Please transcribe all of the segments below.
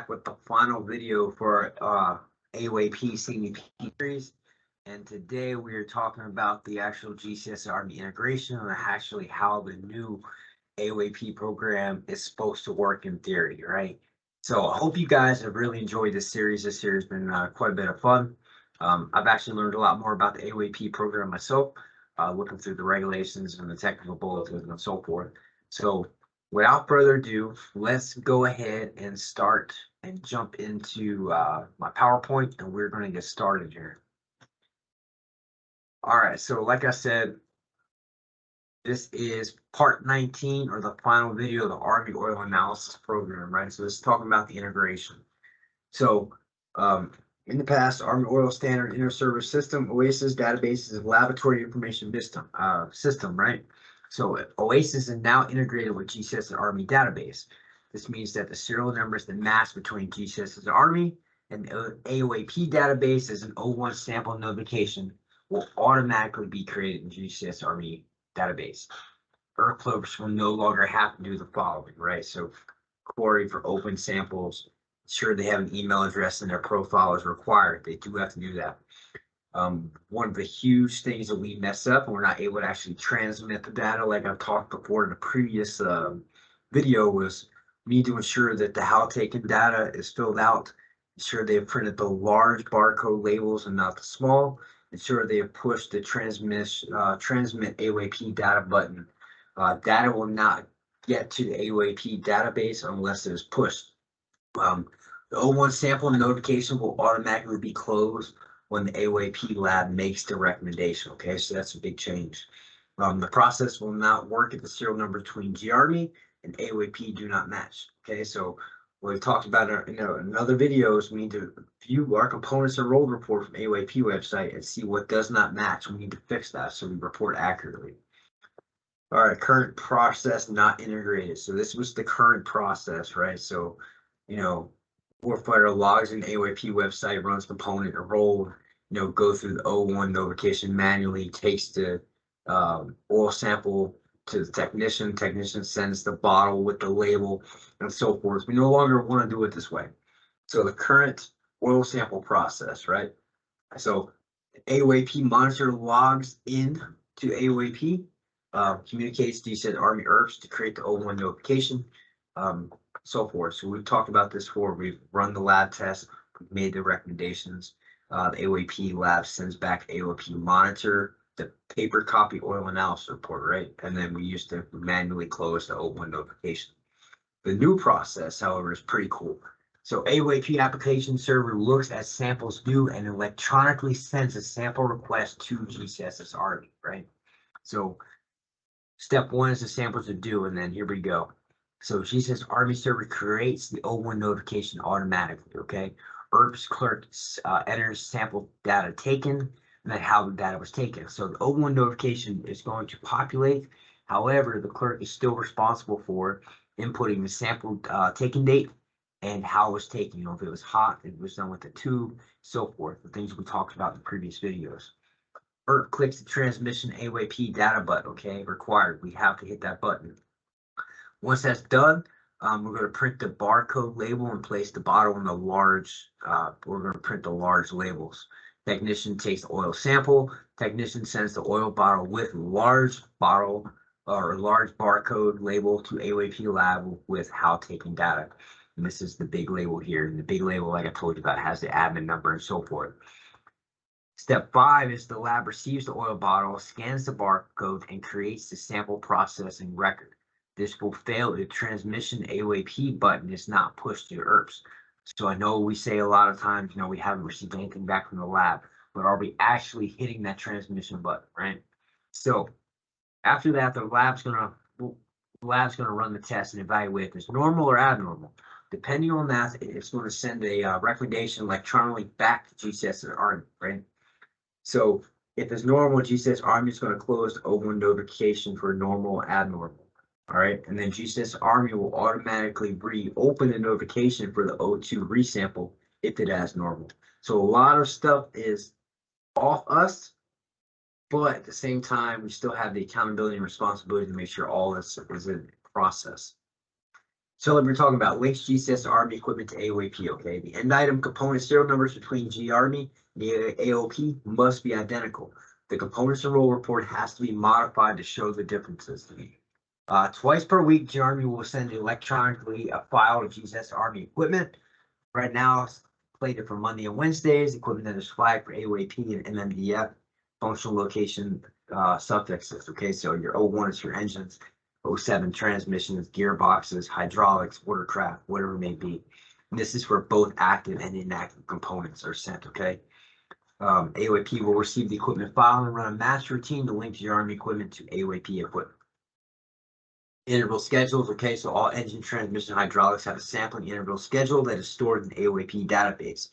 back with the final video for AOAP CMP series. And today we are talking about the actual GCSS-Army integration and actually how the new AOAP program is supposed to work in theory, right? So I hope you guys have really enjoyed this series. This series has been quite a bit of fun. I've actually learned a lot more about the AOAP program myself, looking through the regulations and the technical bulletins and so forth. So without further ado, let's go ahead and start and jump into my PowerPoint, and we're going to get started here. All right, so like I said, this is part 19 or the final video of the Army Oil Analysis Program, right? So this is talking about the integration. So in the past, Army Oil Standard Inter-Service System, OASIS database is a laboratory information system, right? So OASIS is now integrated with GCSS-Army database. This means that the serial numbers that match between GCSS-Army and the AOAP database as an O1 sample notification will automatically be created in GCSS-Army database. Earth clerks will no longer have to do the following, right? So query for open samples, ensure they have an email address in their profile is required. They do have to do that. One of the huge things that we mess up and we're not able to actually transmit the data, like I've talked before in the previous video, was we need to ensure that the how taken data is filled out, ensure they have printed the large barcode labels and not the small, ensure they have pushed the transmit AOAP data button. Data will not get to the AOAP database unless it is pushed. The O1 sample notification will automatically be closed when the AOAP lab makes the recommendation. Okay, so that's a big change. The process will not work if the serial number between GARMY and AOAP do not match. Okay, so what we talked about in other videos, we need to view our components and role report from AOAP website and see what does not match. We need to fix that so we report accurately. All right, current process not integrated. So this was the current process, right? So, warfighter logs in AOAP website, runs component or role, go through the O1 notification manually, takes the oil sample to the technician. Technician sends the bottle with the label and so forth. We no longer want to do it this way. So the current oil sample process, right? So AOAP monitor logs in to AOAP, communicates GCSS-Army ERPs to create the O1 notification, so forth. So we've talked about this before. We've run the lab test, we've made the recommendations. The AOAP lab sends back AOAP monitor, the paper copy oil analysis report, right? And then we used to manually close the O1 notification. The new process, however, is pretty cool. So AOAP application server looks at samples due and electronically sends a sample request to GCSS-Army, right? So step one is the samples are due, and then here we go. So GCSS-Army server creates the O1 notification automatically, okay? ERPS clerk enters sample data taken and then how the data was taken. So the O1 notification is going to populate. However, the clerk is still responsible for inputting the sample taken date and how it was taken. If it was hot, if it was done with a tube, so forth. The things we talked about in previous videos. ERP clicks the transmission AOAP data button, okay? Required. We have to hit that button. Once that's done, we're going to print the barcode label and place the bottle in the large, we're going to print the large labels. Technician takes the oil sample. Technician sends the oil bottle with large bottle or large barcode label to AOAP lab with how taken data. And this is the big label here. And the big label, like I told you about, has the admin number and so forth. Step 5 is the lab receives the oil bottle, scans the barcode, and creates the sample processing record. This will fail if the transmission AOAP button is not pushed to ERPS. So I know we say a lot of times, we haven't received anything back from the lab, but are we actually hitting that transmission button, right? So after that, the lab's gonna run the test and evaluate if it's normal or abnormal. Depending on that, it's going to send a recommendation electronically back to GCSS-Army, right? So if it's normal, GCSS-Army is going to close the O1 notification for normal, abnormal. All right, and then GCSS-Army will automatically reopen the notification for the O2 resample if it has normal. So a lot of stuff is off us, but at the same time, we still have the accountability and responsibility to make sure all this is in process. So like we're talking about links GCSS-Army equipment to AOAP, okay? The end item component serial numbers between G-Army and the AOP must be identical. The components and roll report has to be modified to show the differences. Twice per week, G-Army will send electronically a file of GCSS-Army equipment. Right now, it's slated for Monday and Wednesdays. Equipment that is flagged for AOAP and MMDF, functional location suffixes, okay? So your O1 is your engines. 07 transmissions, gearboxes, hydraulics, watercraft, whatever it may be. And this is where both active and inactive components are sent, okay? AOAP will receive the equipment file and run a match routine to link your Army equipment to AOAP equipment. Interval schedules, okay, so all engine, transmission, hydraulics have a sampling interval schedule that is stored in the AOAP database.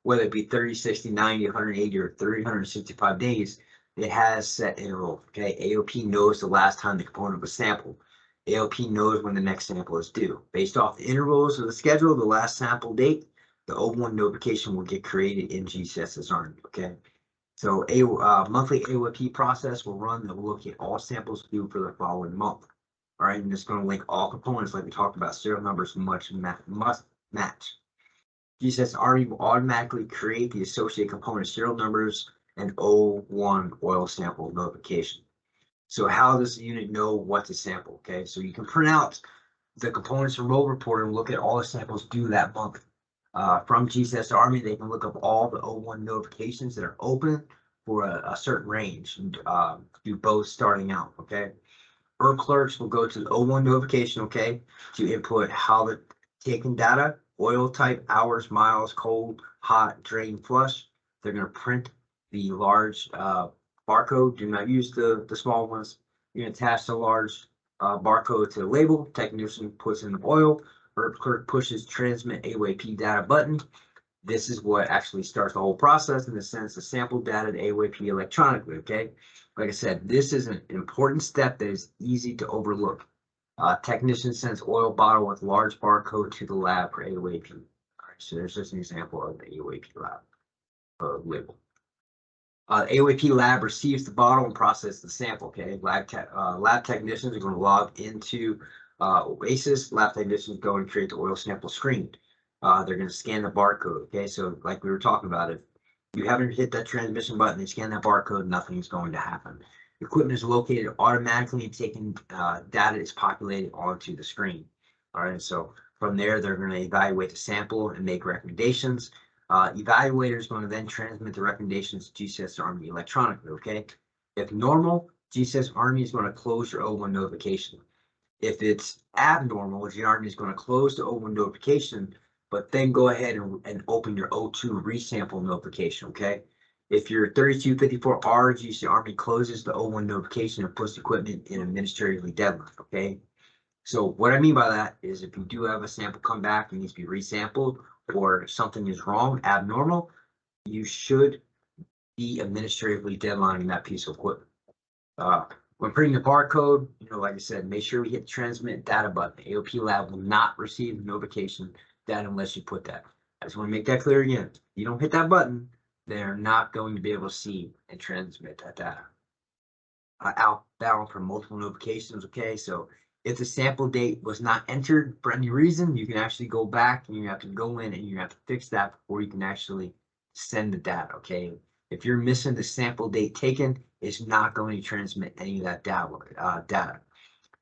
Whether it be 30, 60, 90, 180, or 365 days, it has set interval, okay? AOP knows the last time the component was sampled. AOP knows when the next sample is due. Based off the intervals of the schedule, the last sample date, the O1 notification will get created in GCSS-Army, okay? So a monthly AOP process will run that will look at all samples due for the following month. All right, and it's going to link all components like we talked about. Serial numbers must match. GCSS-Army will automatically create the associated component serial numbers and O1 oil sample notification. So how does the unit know what to sample? Okay, so you can print out the components and roll report and look at all the samples due that month. From GCSS-Army, they can look up all the O1 notifications that are open for a certain range and do both starting out, okay? Clerks will go to the O1 notification, okay, to input how the taken data, oil type, hours, miles, cold, hot, drain, flush. They're going to print the large barcode. Do not use the small ones. You're going to attach the large barcode to the label. Technician puts in the oil. Clerk pushes transmit AOAP data button. This is what actually starts the whole process in the sense of sample data to AOAP electronically, okay? Like I said, this is an important step that is easy to overlook. Technician sends oil bottle with large barcode to the lab for AOAP. All right, so there's just an example of the AOAP lab label. AOAP lab receives the bottle and processes the sample, okay? Lab technicians are going to log into OASIS. Lab technicians go and create the oil sample screen. They're going to scan the barcode, okay? So like we were talking about, if you haven't hit that transmission button and scan that barcode, nothing's going to happen. Equipment is located automatically and taken data is populated onto the screen. All right, so from there, they're going to evaluate the sample and make recommendations. Evaluator is going to then transmit the recommendations to GCSS-Army electronically, okay? If normal, GCSS-Army is going to close your O1 notification. If it's abnormal, G-Army is going to close the O1 notification, but then go ahead and open your O2 resample notification, okay? If your 3254R, GCSS-Army closes the O1 notification and puts equipment in administratively deadline, okay? So what I mean by that is if you do have a sample come back and needs to be resampled or something is wrong, abnormal, you should be administratively deadlining that piece of equipment. When printing the barcode, like I said, make sure we hit the transmit data button. AOP lab will not receive notification data unless you put that. I just want to make that clear again. If you don't hit that button, they're not going to be able to see and transmit that data. Outbound for multiple notifications, okay? So if the sample date was not entered for any reason, you can actually go back and you have to go in and you have to fix that before you can actually send the data, okay? If you're missing the sample date taken, it's not going to transmit any of that data.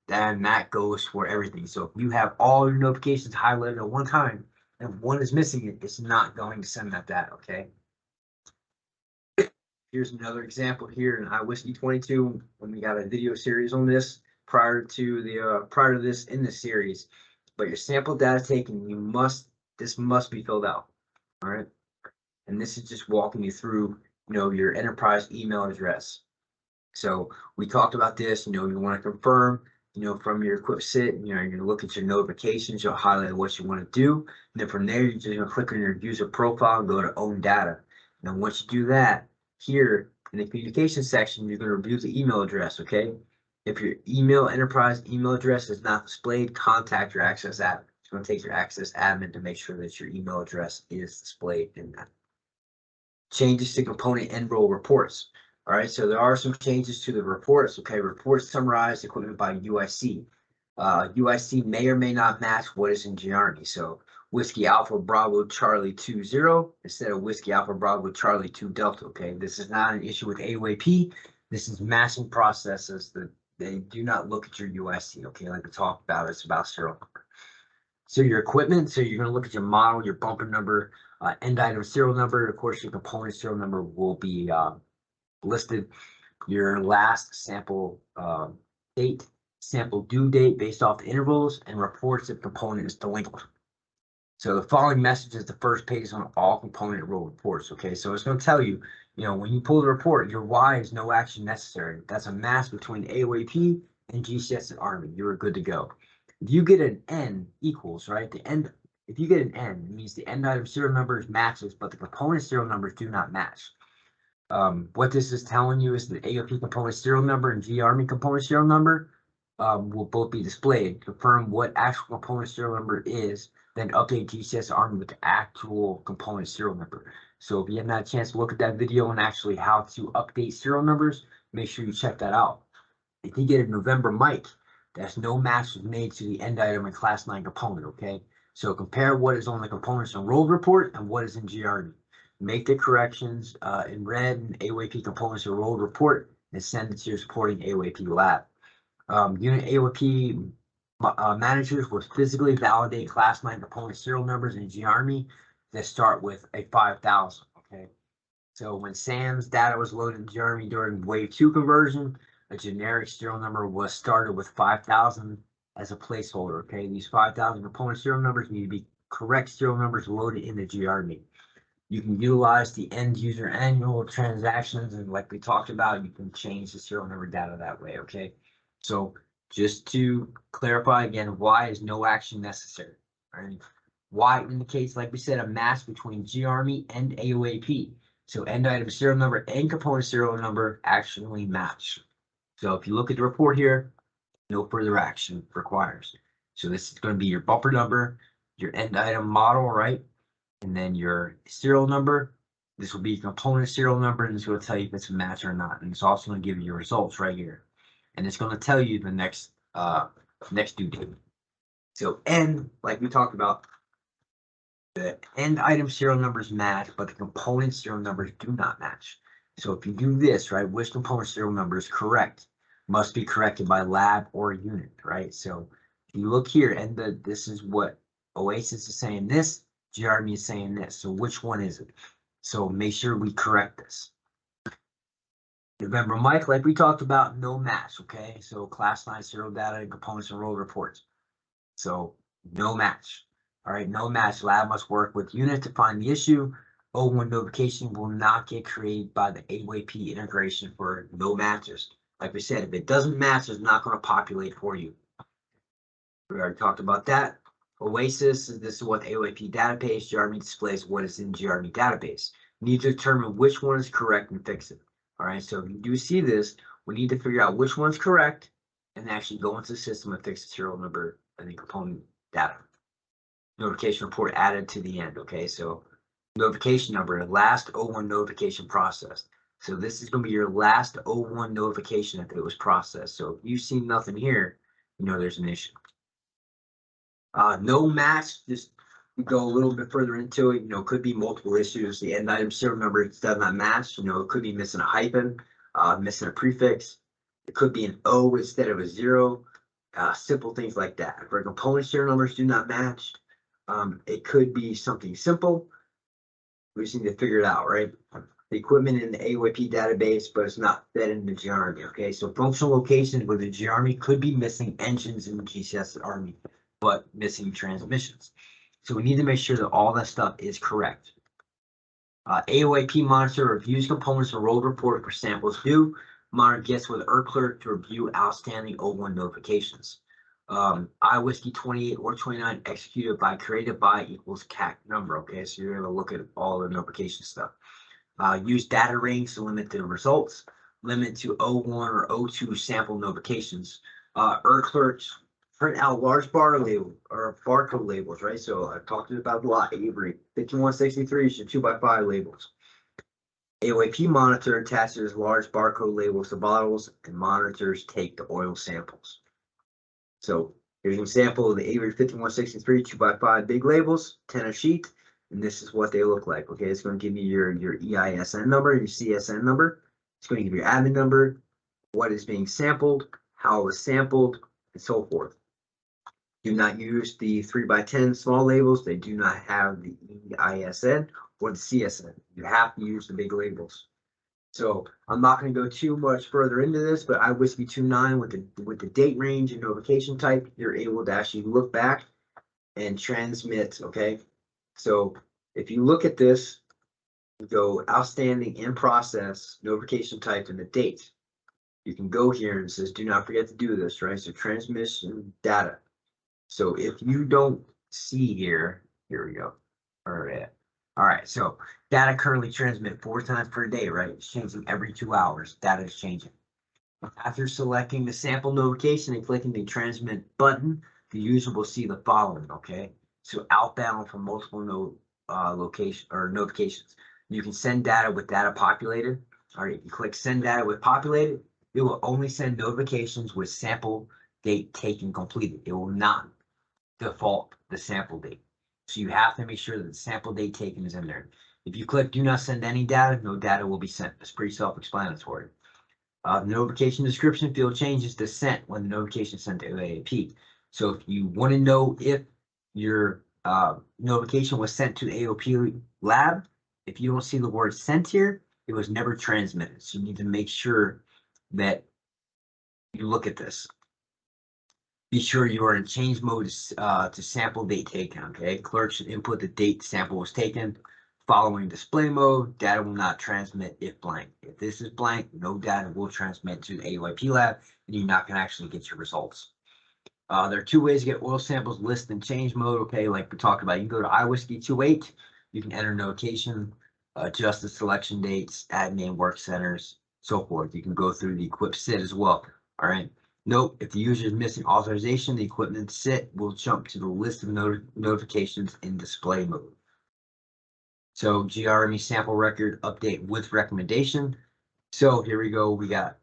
Then that goes for everything. So if you have all your notifications highlighted at one time and one is missing it, it's not going to send that data, okay? Here's another example here in iWhiskey 22 when we got a video series on this prior to this in the series. But your sample data taken, this must be filled out. All right. And this is just walking you through, your enterprise email address. So we talked about this, you want to confirm, from your equip sit, you're going to look at your notifications, you'll highlight what you want to do. And then from there, you're just going to click on your user profile and go to own data. And then once you do that, here in the communication section, you're going to review the email address, okay? If your enterprise email address is not displayed, contact your access admin. It's going to take your access admin to make sure that your email address is displayed in that. Changes to component and roll reports. All right, so there are some changes to the reports. Okay, reports summarize equipment by UIC. UIC may or may not match what is in GARMY. So Whiskey Alpha Bravo Charlie 20 instead of Whiskey Alpha Bravo Charlie 2 Delta. Okay, this is not an issue with AOAP. This is matching processes that they do not look at your UIC. Okay, like we talked about, it's about serial number. So your equipment, so you're going to look at your model, your bumper number, end item serial number. Of course, your component serial number will be listed. Your last sample date, sample due date based off the intervals, and reports if component is delinquent. So the following message is the first page on all component enroll reports. Okay, so it's going to tell you, when you pull the report, your Y is no action necessary. That's a match between AOAP and GCSS-Army. You're good to go. If you get an N equals, right, if you get an N, it means the end item serial numbers matches, but the component serial numbers do not match. What this is telling you is the AOP component serial number and GARMY component serial number will both be displayed. Confirm what actual component serial number is, then update GCSS-Army with the actual component serial number. So if you haven't had a chance to look at that video on actually how to update serial numbers, make sure you check that out. If you get a November Mike, that's no match was made to the end item in class 9 component, okay? So compare what is on the components enrolled report and what is in GARMY. Make the corrections in red and AOAP components enrolled report and send it to your supporting AOAP lab. Unit AOAP managers will physically validate class 9 component serial numbers in GARMY that start with a 5,000, okay? So when Sam's data was loaded in GARMY during wave 2 conversion, a generic serial number was started with 5,000 as a placeholder, okay? These 5,000 component serial numbers need to be correct serial numbers loaded in the GARMY. You can utilize the end user annual transactions, and like we talked about, you can change the serial number data that way, okay? So just to clarify again, Y is no action necessary, right? Y indicates, like we said, a match between GARMY and AOAP. So end item serial number and component serial number actually match. So if you look at the report here, no further action requires. So this is going to be your bumper number, your end item model, right? And then your serial number. This will be your component serial number, and it's going to tell you if it's a match or not. And it's also going to give you your results right here. And it's going to tell you the next due date. So N, like we talked about, the end item serial numbers match, but the component serial numbers do not match. So if you do this, right, which component serial number is correct, must be corrected by lab or unit, right? So if you look here, and this is what OASIS is saying this, GARMY is saying this. So which one is it? So make sure we correct this. November Mike, like we talked about, no match, okay? So class 9 serial data and components enrolled reports. So no match. All right, no match. Lab must work with unit to find the issue. O1 notification will not get created by the AOAP integration for no matches. Like we said, if it doesn't match, it's not going to populate for you. We already talked about that. OASIS, this is what the AOAP database, GARMY displays what is in GARMY database. You need to determine which one is correct and fix it. All right, so if you do see this, we need to figure out which one's correct and actually go into the system and fix the serial number and the component data. Notification report added to the end, okay? So notification number, last O1 notification processed. So this is going to be your last O1 notification if it was processed. So if you see nothing here, there's an issue. No match, just go a little bit further into it, could be multiple issues. The end item serial number does not match, it could be missing a hyphen, missing a prefix. It could be an O instead of a 0, simple things like that. For component serial numbers do not match, it could be something simple. We just need to figure it out, right? The equipment in the AOAP database, but it's not fed in the GARMY, okay? So functional locations with the GARMY could be missing engines in the GCSS-Army, but missing transmissions. So we need to make sure that all that stuff is correct. AOAP monitor reviews components enrolled report for samples due. Monitor gets with clerk to review outstanding O1 notifications. I whiskey 28 or 29 executed by created by equals CAC number. Okay, so you're going to look at all the notification stuff. Use data range to limit the results. Limit to O1 or O2 sample notifications. Clerks print out large bar label or barcode labels, right? So I've talked about a lot. Avery 5163 should 2x5 labels. AOAP monitor attaches large barcode labels to bottles, and monitors take the oil samples. So Here's an example of the Avery 5163 2x5 big labels, 10 a sheet, and this is what they look like. Okay, it's going to give you your EISN number, your CSN number. It's going to give you your admin number, what is being sampled, how it was sampled, and so forth. Do not use the 3x10 small labels. They do not have the EISN or the CSN. You have to use the big labels. So I'm not going to go too much further into this, but iWhiskey 29 with the date range and notification type, you're able to actually look back and transmit. Okay, so if you look at this, you go outstanding, in process, notification type, and the date. You can go here and it says do not forget to do this, right? So transmission data. So if you don't see here we go. All right, so data currently transmit 4 times per day, right? It's changing every 2 hours. Data is changing. After selecting the sample notification and clicking the transmit button, the user will see the following, okay? So outbound from multiple location or notifications. You can send data with data populated. All right, you click send data with populated, it will only send notifications with sample date taken completed. It will not default the sample date. So you have to make sure that the sample date taken is in there. If you click do not send any data, no data will be sent. It's pretty self-explanatory. The notification description field changes to sent when the notification is sent to AAP. So if you want to know if your notification was sent to AOP lab, if you don't see the word sent here, it was never transmitted. So you need to make sure that you look at this. Be sure you are in change mode to sample date taken, okay? Clerk should input the date sample was taken. Following display mode, data will not transmit if blank. If this is blank, no data will transmit to the AOIP lab, and you're not going to actually get your results. There are 2 ways to get oil samples listed in change mode, okay? Like we talked about, you can go to iWhiskey 28, you can enter notation, adjust the selection dates, add name work centers, so forth. You can go through the equip sit as well, all right? Note, if the user is missing authorization, the equipment sit will jump to the list of notifications in display mode. So GRME sample record update with recommendation. So here we go. We got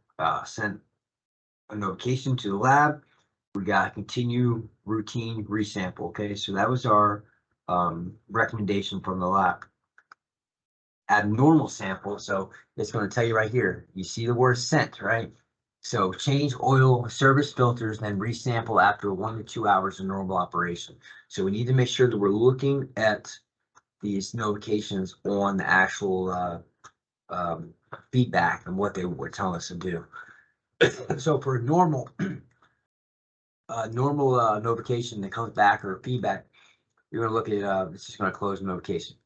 sent a notification to the lab. We got continue routine resample. Okay, so that was our recommendation from the lab. Add normal sample. So it's going to tell you right here. You see the word sent, right? So change oil service filters, then resample after 1 to 2 hours of normal operation. So we need to make sure that we're looking at these notifications on the actual feedback and what they were telling us to do. So for normal notification that comes back or feedback, you're going to look at it's just going to close the notification.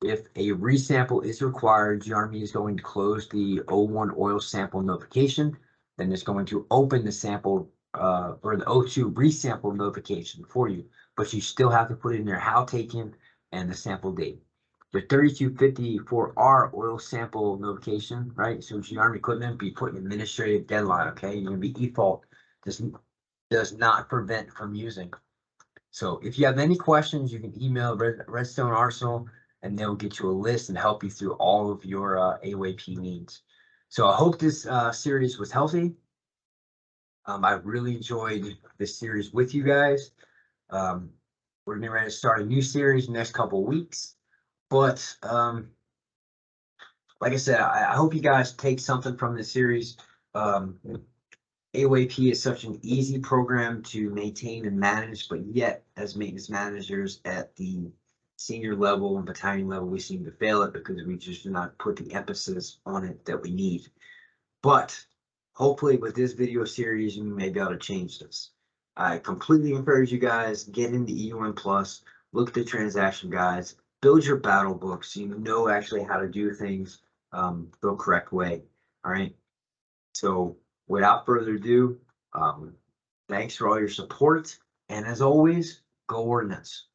If a resample is required, GRME is going to close the O1 oil sample notification. Then it's going to open the sample or the O2 resample notification for you, but you still have to put in there how taken and the sample date. The 3254R oil sample notification, right? So GRME equipment be put in administrative deadline, okay? You're going to be default. Does not prevent from using. So if you have any questions, you can email Redstone Arsenal and they'll get you a list and help you through all of your AOAP needs. So I hope this series was healthy. I really enjoyed this series with you guys. We're getting ready to start a new series next couple of weeks. But like I said, I hope you guys take something from this series. AOAP is such an easy program to maintain and manage, but yet as maintenance managers at the senior level and battalion level, we seem to fail it because we just do not put the emphasis on it that we need. But hopefully with this video series, you may be able to change this. I completely encourage you guys, get into EUN Plus, look at the transaction guides, build your battle books so you know actually how to do things the correct way. All right. So without further ado, thanks for all your support. And as always, go Ordnance.